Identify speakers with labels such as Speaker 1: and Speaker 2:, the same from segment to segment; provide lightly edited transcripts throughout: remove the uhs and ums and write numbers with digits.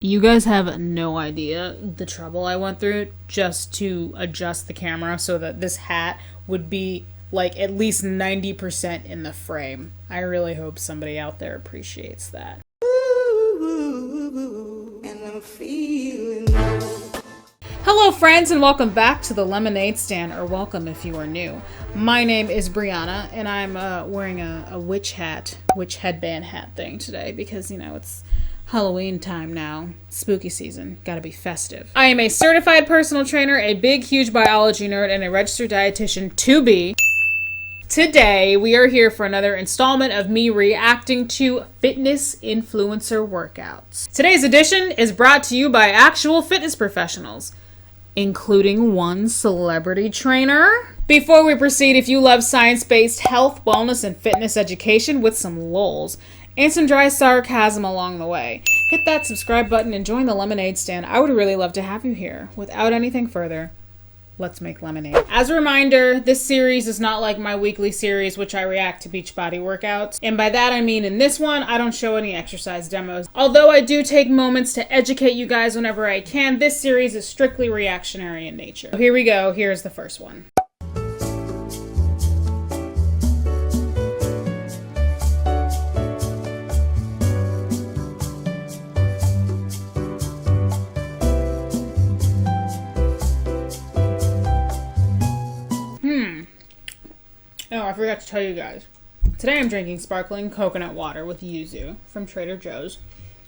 Speaker 1: You guys have no idea the trouble I went through just to adjust the camera so that this hat would be like at least 90% in the frame. I really hope somebody out there appreciates that. And I'm feeling Hello friends and welcome back to the Lemonade Stand, or welcome if you are new. My name is Brianna and I'm wearing a witch headband hat thing today because, you know, it's Halloween time now. Spooky season. Gotta be festive. I am a certified personal trainer, a big, huge biology nerd, and a registered dietitian to be. Today, we are here for another installment of me reacting to fitness influencer workouts. Today's edition is brought to you by actual fitness professionals, including one celebrity trainer. Before we proceed, if you love science-based health, wellness, and fitness education with some lulz, and some dry sarcasm along the way, hit that subscribe button and join the Lemonade Stand. I would really love to have you here. Without anything further, let's make lemonade. As a reminder, this series is not like my weekly series, which I react to beach body workouts. And by that I mean in this one, I don't show any exercise demos. Although I do take moments to educate you guys whenever I can, this series is strictly reactionary in nature. Here we go. Here's the first one. Oh, I forgot to tell you guys. Today I'm drinking sparkling coconut water with yuzu from Trader Joe's.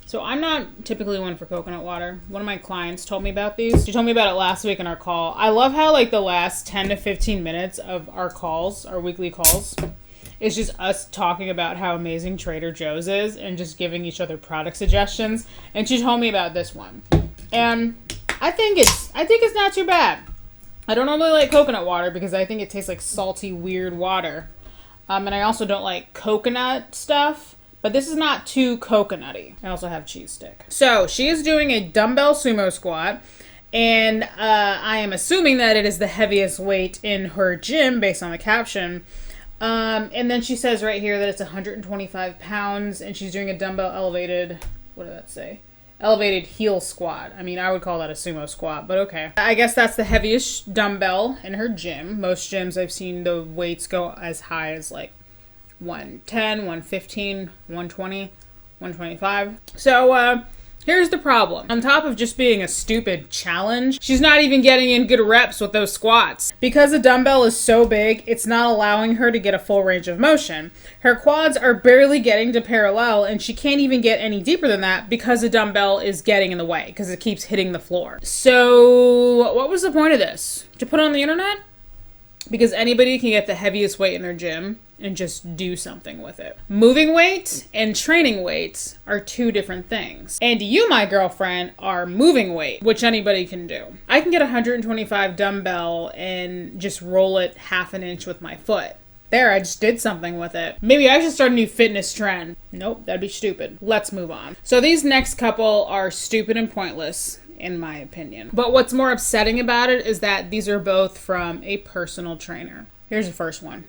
Speaker 1: So I'm not typically one for coconut water. One of my clients told me about these. She told me about it last week in our call. I love how like the last 10 to 15 minutes of our calls, our weekly calls, is just us talking about how amazing Trader Joe's is and just giving each other product suggestions. And she told me about this one. And I think it's not too bad. I don't normally like coconut water because I think it tastes like salty, weird water. And I also don't like coconut stuff, but this is not too coconutty. I also have cheese stick. So she is doing a dumbbell sumo squat, and I am assuming that it is the heaviest weight in her gym based on the caption. And then she says right here that it's 125 pounds, and she's doing a dumbbell elevated, what did that say? Elevated heel squat. I mean, I would call that a sumo squat, but okay. I guess that's the heaviest dumbbell in her gym. Most gyms I've seen the weights go as high as like 110, 115, 120, 125. So, here's the problem. On top of just being a stupid challenge, she's not even getting in good reps with those squats. Because the dumbbell is so big, it's not allowing her to get a full range of motion. Her quads are barely getting to parallel, and she can't even get any deeper than that because the dumbbell is getting in the way, because it keeps hitting the floor. So, what was the point of this? To put on the internet? Because anybody can get the heaviest weight in their gym and just do something with it. Moving weight and training weights are two different things. And you, my girlfriend, are moving weight, which anybody can do. I can get a 125 dumbbell and just roll it half an inch with my foot. There, I just did something with it. Maybe I should start a new fitness trend. Nope, that'd be stupid. Let's move on. So these next couple are stupid and pointless, in my opinion. But what's more upsetting about it is that these are both from a personal trainer. Here's the first one.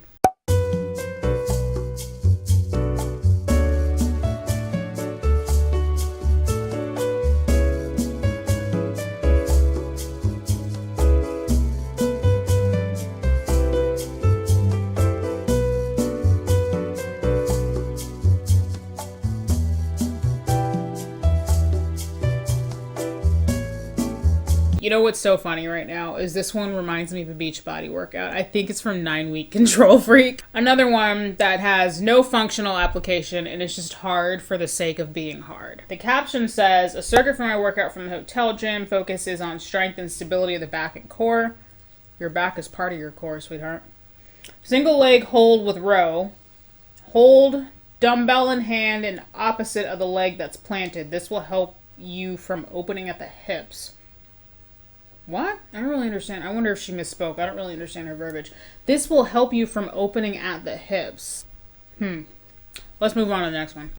Speaker 1: You know what's so funny right now is this one reminds me of a beach body workout. I think it's from 9 Week Control Freak. Another one that has no functional application and it's just hard for the sake of being hard. The caption says, "A circuit for my workout from the hotel gym focuses on strength and stability of the back and core." Your back is part of your core, sweetheart. Single leg hold with row. Hold dumbbell in hand and opposite of the leg that's planted. This will help you from opening at the hips. What? I don't really understand. I wonder if she misspoke. I don't really understand her verbiage. This will help you from opening at the hips. Let's move on to the next one.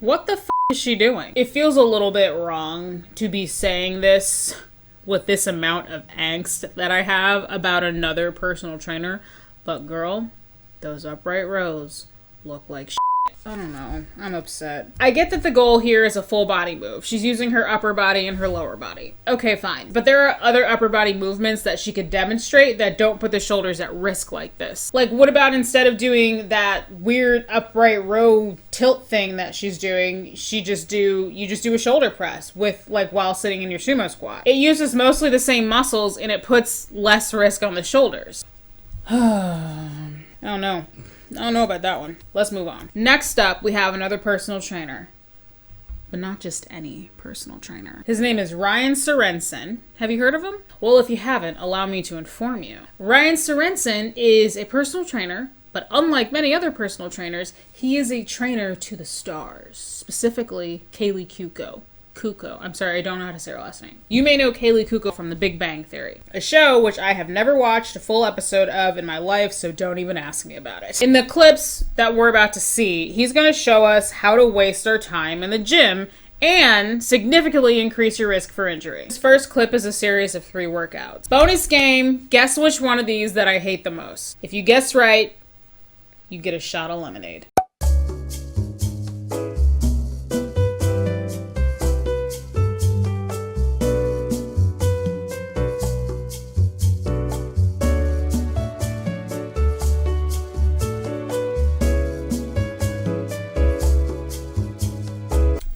Speaker 1: What the is she doing? It feels a little bit wrong to be saying this with this amount of angst that I have about another personal trainer, but girl, those upright rows look like shit. I don't know. I'm upset. I get that the goal here is a full body move. She's using her upper body and her lower body. Okay, fine. But there are other upper body movements that she could demonstrate that don't put the shoulders at risk like this. Like, what about instead of doing that weird upright row tilt thing that she's doing, you just do a shoulder press with, like, while sitting in your sumo squat. It uses mostly the same muscles and it puts less risk on the shoulders. I don't know. I don't know about that one. Let's move on. Next up, we have another personal trainer. But not just any personal trainer. His name is Ryan Sorensen. Have you heard of him? Well, if you haven't, allow me to inform you. Ryan Sorensen is a personal trainer, but unlike many other personal trainers, he is a trainer to the stars. Specifically, Kaylee Cuoco. I'm sorry, I don't know how to say her last name. You may know Kaylee Cuoco from The Big Bang Theory, a show which I have never watched a full episode of in my life, so don't even ask me about it. In the clips that we're about to see, he's going to show us how to waste our time in the gym and significantly increase your risk for injury. This first clip is a series of 3 workouts. Bonus game, guess which one of these that I hate the most. If you guess right, you get a shot of lemonade.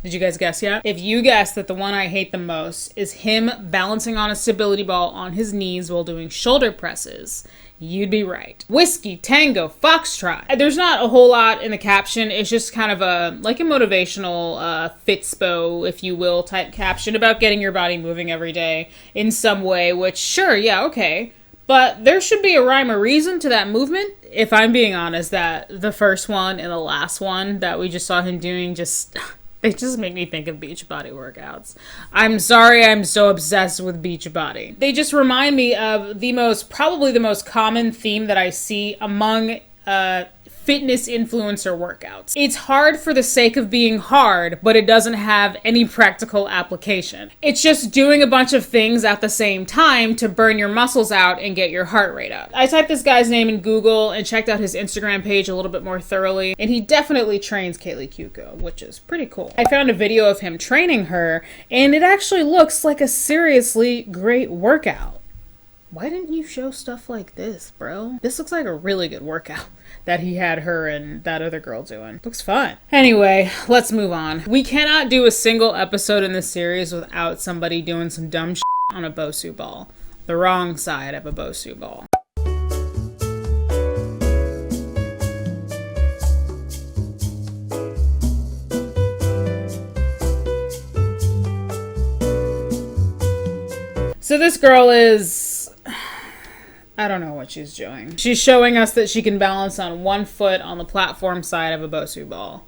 Speaker 1: Did you guys guess yet? If you guess that the one I hate the most is him balancing on a stability ball on his knees while doing shoulder presses, you'd be right. Whiskey, Tango, Foxtrot. There's not a whole lot in the caption. It's just kind of a motivational Fitspo, if you will, type caption about getting your body moving every day in some way, which sure, yeah, okay. But there should be a rhyme or reason to that movement. If I'm being honest, that the first one and the last one that we just saw him doing they just make me think of Beachbody workouts. I'm sorry I'm so obsessed with Beachbody. They just remind me of probably the most common theme that I see among fitness influencer workouts. It's hard for the sake of being hard, but it doesn't have any practical application. It's just doing a bunch of things at the same time to burn your muscles out and get your heart rate up. I typed this guy's name in Google and checked out his Instagram page a little bit more thoroughly, and he definitely trains Kaylee Cuoco, which is pretty cool. I found a video of him training her, and it actually looks like a seriously great workout. Why didn't you show stuff like this, bro? This looks like a really good workout that he had her and that other girl doing. Looks fun. Anyway, let's move on. We cannot do a single episode in this series without somebody doing some dumb shit on a Bosu ball. The wrong side of a Bosu ball. So this girl I don't know what she's doing. She's showing us that she can balance on one foot on the platform side of a Bosu ball.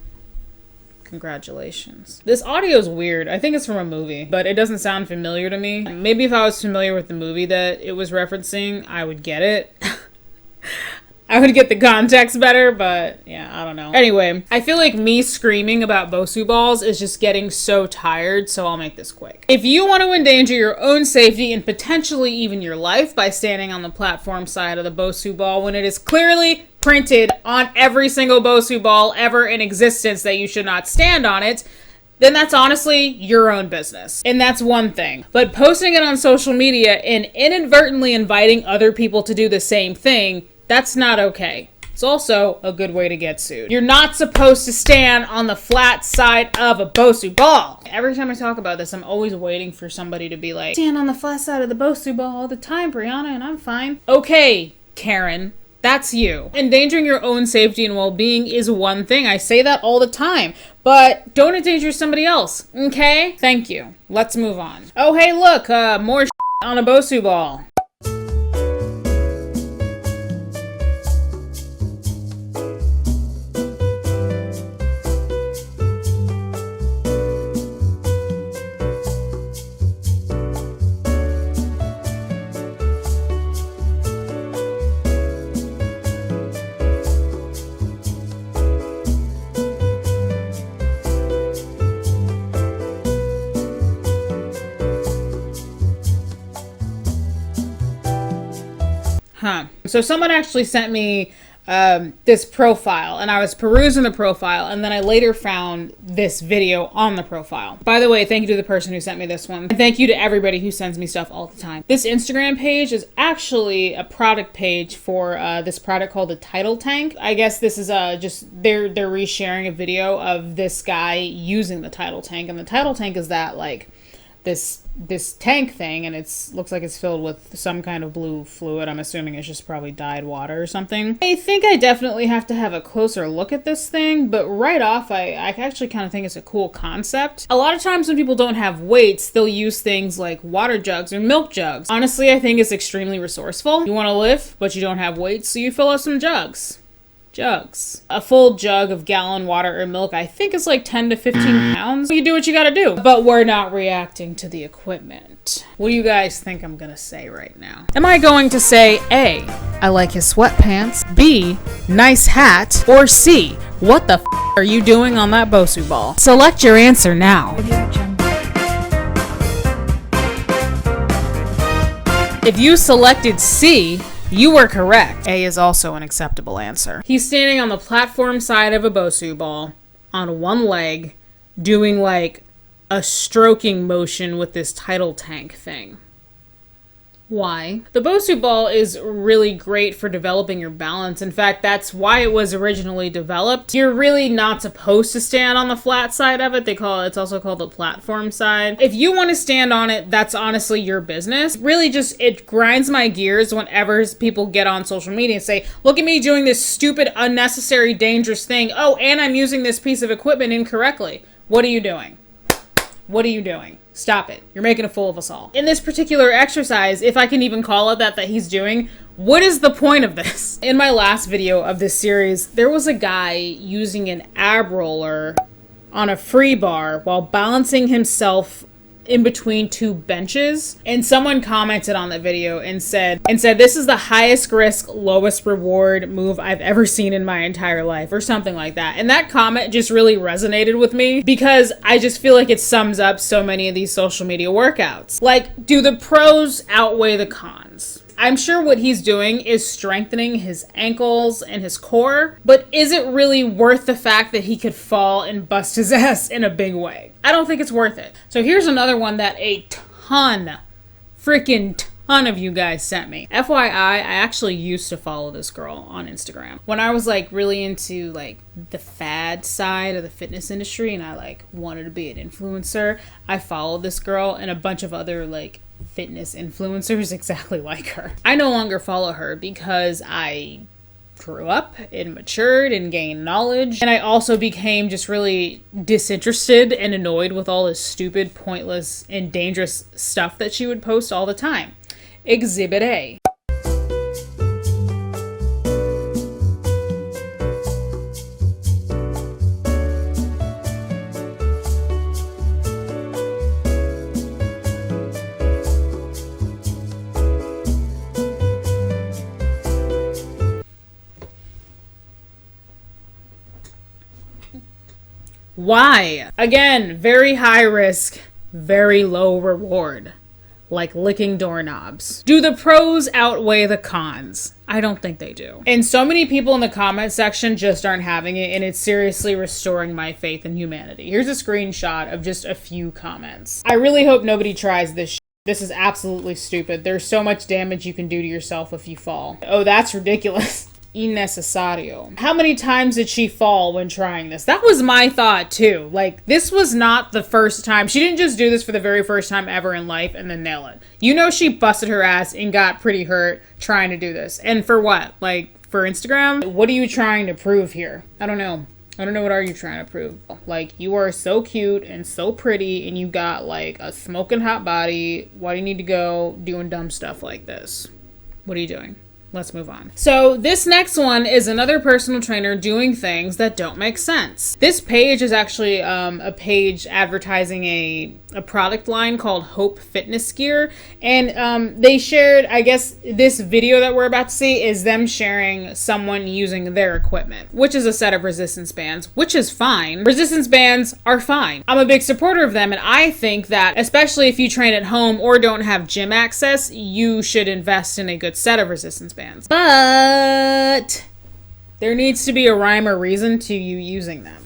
Speaker 1: Congratulations. This audio is weird. I think it's from a movie, but it doesn't sound familiar to me. Maybe if I was familiar with the movie that it was referencing, I would get it. I would get the context better, but yeah, I don't know. Anyway, I feel like me screaming about Bosu balls is just getting so tired, so I'll make this quick. If you want to endanger your own safety and potentially even your life by standing on the platform side of the Bosu ball when it is clearly printed on every single Bosu ball ever in existence that you should not stand on it, then that's honestly your own business. And that's one thing. But posting it on social media and inadvertently inviting other people to do the same thing, that's not okay. It's also a good way to get sued. You're not supposed to stand on the flat side of a Bosu ball. Every time I talk about this, I'm always waiting for somebody to be like, stand on the flat side of the Bosu ball all the time, Brianna, and I'm fine. Okay, Karen. That's you. Endangering your own safety and well-being is one thing. I say that all the time. But don't endanger somebody else, okay? Thank you. Let's move on. Oh, hey, look, more on a Bosu ball. So someone actually sent me this profile, and I was perusing the profile, and then I later found this video on the profile. By the way, thank you to the person who sent me this one. And thank you to everybody who sends me stuff all the time. This Instagram page is actually a product page for this product called the Tidal Tank. I guess this is just they're resharing a video of this guy using the Tidal Tank, and the Tidal Tank is that like this tank thing, and looks like it's filled with some kind of blue fluid. I'm assuming it's just probably dyed water or something. I think I definitely have to have a closer look at this thing, but right off, I actually kind of think it's a cool concept. A lot of times when people don't have weights, they'll use things like water jugs or milk jugs. Honestly, I think it's extremely resourceful. You want to lift, but you don't have weights, so you fill up some jugs. A full jug of gallon water or milk, I think is like 10 to 15 pounds. You do what you gotta do. But we're not reacting to the equipment. What do you guys think I'm gonna say right now? Am I going to say A, I like his sweatpants, B, nice hat, or C, what the f are you doing on that Bosu ball? Select your answer now. If you selected C, you were correct. A is also an acceptable answer. He's standing on the platform side of a Bosu ball on one leg, doing like a stroking motion with this tidal tank thing. Why? The Bosu ball is really great for developing your balance. In fact, that's why it was originally developed. You're really not supposed to stand on the flat side of it. It's also called the platform side. If you want to stand on it, that's honestly your business. Really just, it grinds my gears whenever people get on social media and say, look at me doing this stupid, unnecessary, dangerous thing. Oh, and I'm using this piece of equipment incorrectly. What are you doing? What are you doing? Stop it. You're making a fool of us all. In this particular exercise, if I can even call it that he's doing, what is the point of this? In my last video of this series, there was a guy using an ab roller on a free bar while balancing himself in between two benches, and someone commented on the video and said this is the highest risk, lowest reward move I've ever seen in my entire life, or something like that. And that comment just really resonated with me because I just feel like it sums up so many of these social media workouts. Like, do the pros outweigh the cons? I'm sure what he's doing is strengthening his ankles and his core, but is it really worth the fact that he could fall and bust his ass in a big way? I don't think it's worth it. So here's another one that a freaking ton of you guys sent me. FYI, I actually used to follow this girl on Instagram. When I was like really into like the fad side of the fitness industry and I like wanted to be an influencer, I followed this girl and a bunch of other like fitness influencers exactly like her. I no longer follow her because I grew up and matured and gained knowledge, and I also became just really disinterested and annoyed with all this stupid, pointless, and dangerous stuff that she would post all the time. Exhibit A. Why? Again, very high risk, very low reward. Like licking doorknobs. Do the pros outweigh the cons? I don't think they do. And so many people in the comment section just aren't having it, and it's seriously restoring my faith in humanity. Here's a screenshot of just a few comments. I really hope nobody tries this shit. This is absolutely stupid. There's so much damage you can do to yourself if you fall. Oh, that's ridiculous. Innecesario. How many times did she fall when trying this? That was my thought too. Like, this was not the first time. She didn't just do this for the very first time ever in life and then nail it. You know, she busted her ass and got pretty hurt trying to do this. And for what? Like, for Instagram? What are you trying to prove here? I don't know. What are you trying to prove? Like, you are so cute and so pretty and you got like a smoking hot body. Why do you need to go doing dumb stuff like this? What are you doing? Let's move on. So this next one is another personal trainer doing things that don't make sense. This page is actually a page advertising a product line called Hope Fitness Gear. And they shared, I guess this video that we're about to see is them sharing someone using their equipment, which is a set of resistance bands, which is fine. Resistance bands are fine. I'm a big supporter of them, and I think that especially if you train at home or don't have gym access, you should invest in a good set of resistance bands. bands. But there needs to be a rhyme or reason to you using them.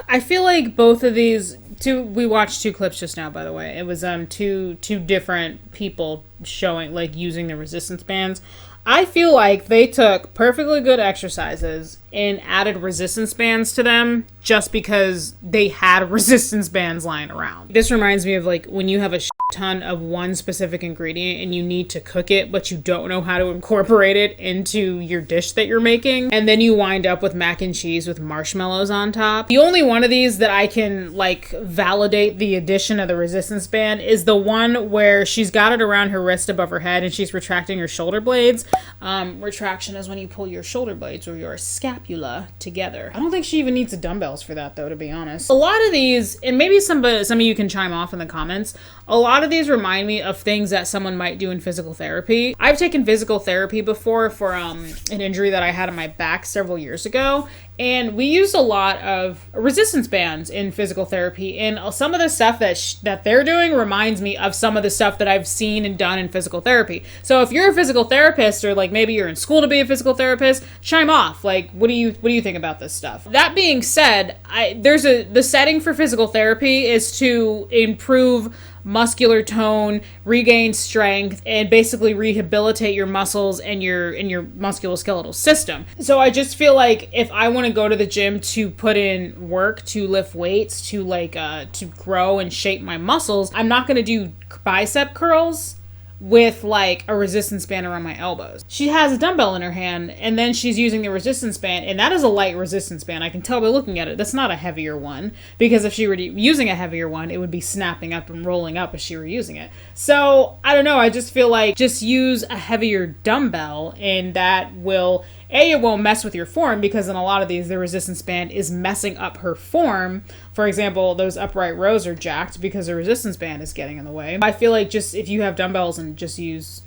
Speaker 1: I feel like both of these we watched two clips just now, by the way. It was two different people showing, like, using the resistance bands. I feel like they took perfectly good exercises and added resistance bands to them just because they had resistance bands lying around. This reminds me of, like, when you have a ton of one specific ingredient and you need to cook it, but you don't know how to incorporate it into your dish that you're making, and then you wind up with mac and cheese with marshmallows on top. The only one of these that I can, like, validate the addition of the resistance band is the one where she's got it around her wrist above her head and she's retracting her shoulder blades. Retraction is when you pull your shoulder blades or your scapula together. I don't think she even needs the dumbbells for that, though, to be honest. A lot of these, and maybe some of you can chime off in the comments, a lot of these remind me of things that someone might do in physical therapy. I've taken physical therapy before for an injury that I had in my back several years ago, and we used a lot of resistance bands in physical therapy, and some of the stuff that they're doing reminds me of some of the stuff that I've seen and done in physical therapy. So if you're a physical therapist, or like maybe you're in school to be a physical therapist, chime off. Like, what do you think about this stuff? That being said, the setting for physical therapy is to improve muscular tone, regain strength, and basically rehabilitate your muscles and your musculoskeletal system. So I just feel like if I want to go to the gym to put in work, to lift weights, to to grow and shape my muscles, I'm not going to do bicep curls with like a resistance band around my elbows. She has a dumbbell in her hand, and then she's using the resistance band, and that is a light resistance band. I can tell by looking at it. That's not a heavier one, because if she were using a heavier one, it would be snapping up and rolling up as she were using it. So I don't know. I just feel like just use a heavier dumbbell, and that will, it won't mess with your form, because in a lot of these, the resistance band is messing up her form. For example, those upright rows are jacked because the resistance band is getting in the way. I feel like just if you have dumbbells and just use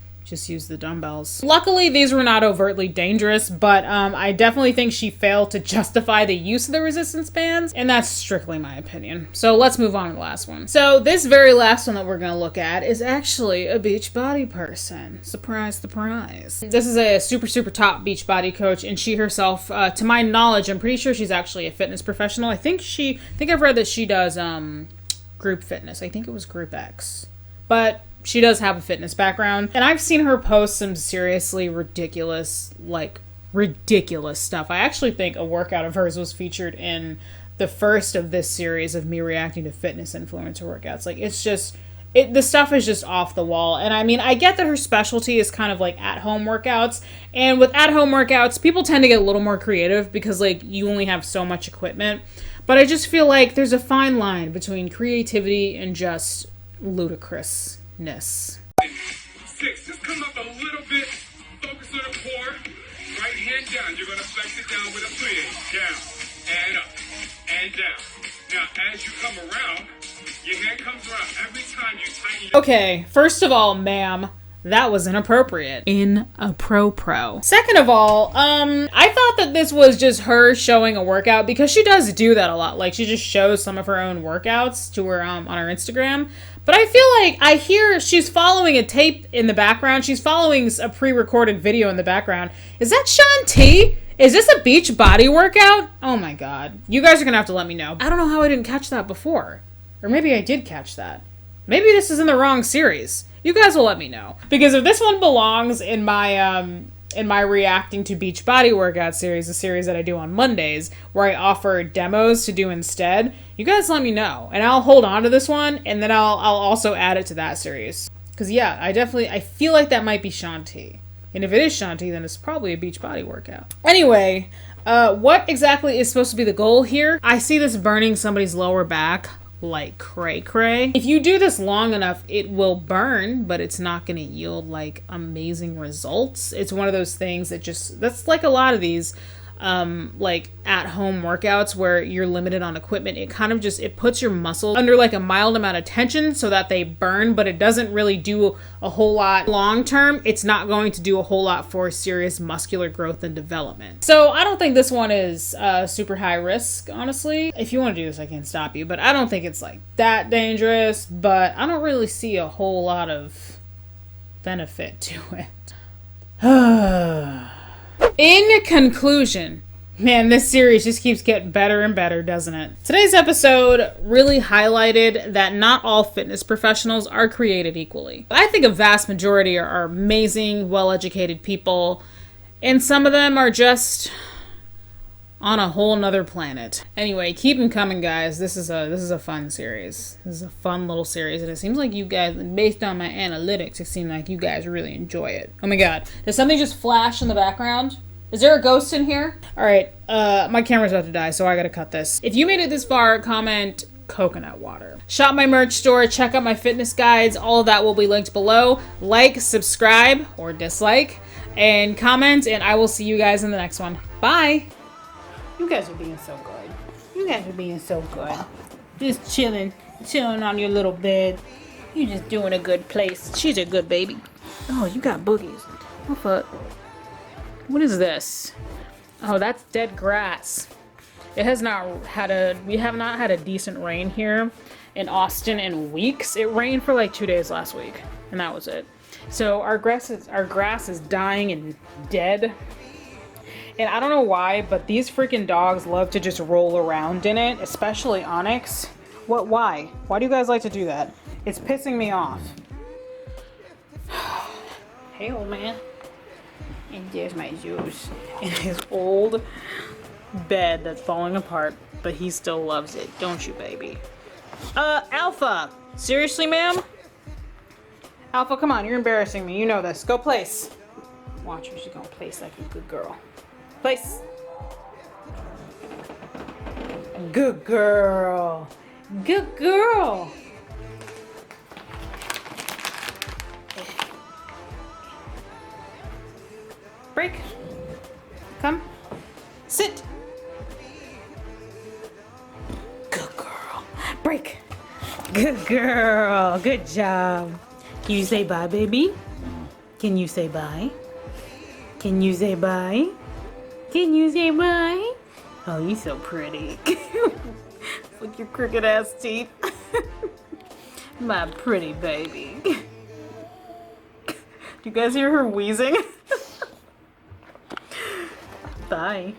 Speaker 1: the dumbbells. Luckily, these were not overtly dangerous, but I definitely think she failed to justify the use of the resistance bands, and that's strictly my opinion. So let's move on to the last one. So this very last one that we're going to look at is actually a Beachbody person. Surprise, surprise. This is a super, super top Beachbody coach, and she herself, to my knowledge, I'm pretty sure she's actually a fitness professional. I think I've read that she does group fitness. I think it was Group X. But she does have a fitness background, and I've seen her post some seriously ridiculous stuff. I actually think a workout of hers was featured in the first of this series of me reacting to fitness influencer workouts. Like, it's just, the stuff is just off the wall. And I mean, I get that her specialty is kind of like at-home workouts, and with at-home workouts, people tend to get a little more creative because, like, you only have so much equipment. But I just feel like there's a fine line between creativity and just ludicrousness.
Speaker 2: 6, just come up a little bit, focus on the core, right hand down, you're going to flex it down with a plie, down, and up, and down. Now, as you come around, your hand comes around, every time you tighten your...
Speaker 1: Okay, first of all, ma'am, that was inappropriate. Pro. Second of all, I thought that this was just her showing a workout because she does do that a lot. Like, she just shows some of her own workouts to her, on her Instagram. But I feel like I hear she's following a tape in the background. She's following a pre-recorded video in the background. Is that Shaun T? Is this a beach body workout? Oh my god. You guys are gonna have to let me know. I don't know how I didn't catch that before. Or maybe I did catch that. Maybe this is in the wrong series. You guys will let me know. Because if this one belongs in my reacting to beach body workout series, a series that I do on Mondays, where I offer demos to do instead, you guys let me know. And I'll hold on to this one, and then I'll also add it to that series. Because yeah, I feel like that might be Shaun T. And if it is Shaun T, then it's probably a beach body workout. Anyway, what exactly is supposed to be the goal here? I see this burning somebody's lower back like cray. If you do this long enough, it will burn, but it's not going to yield like amazing results. It's one of those things that that's like a lot of these like at-home workouts where you're limited on equipment. It kind of it puts your muscles under like a mild amount of tension so that they burn, but it doesn't really do a whole lot long term. It's not going to do a whole lot for serious muscular growth and development. So I don't think this one is super high risk, honestly. If you want to do this, I can't stop you, but I don't think it's like that dangerous, but I don't really see a whole lot of benefit to it. In conclusion, man, this series just keeps getting better and better, doesn't it? Today's episode really highlighted that not all fitness professionals are created equally. I think a vast majority are amazing, well-educated people, and some of them are just on a whole nother planet. Anyway, keep them coming, guys. This is a fun series. This is a fun little series, and it seems like you guys, based on my analytics, it seems like you guys really enjoy it. Oh my god. Does something just flash in the background? Is there a ghost in here? Alright, my camera's about to die, so I gotta cut this. If you made it this far, comment coconut water. Shop my merch store, check out my fitness guides, all of that will be linked below. Like, subscribe, or dislike, and comment, and I will see you guys in the next one. Bye! You guys are being so good. You guys are being so good. Just chilling on your little bed. You just doing a good place. She's a good baby. Oh, you got boogies. What the fuck? What is this? Oh, that's dead grass. We have not had a decent rain here in Austin in weeks. It rained for like 2 days last week, and that was it. So our grass is dying and dead. And I don't know why, but these freaking dogs love to just roll around in it, especially Onyx. Why? Why do you guys like to do that? It's pissing me off. Hey, old man. And there's my Zeus in his old bed that's falling apart, but he still loves it, don't you, baby? Alpha! Seriously, ma'am? Alpha, come on, you're embarrassing me. You know this. Go place. Watch her, she's gonna place like a good girl. Place. Good girl. Good girl. Break. Come. Sit. Good girl. Break. Good girl. Good job. Can you say bye, baby? Can you say bye? Can you say bye? Can you say bye? Oh, you're so pretty. With your crooked ass teeth. My pretty baby. Do you guys hear her wheezing? Bye.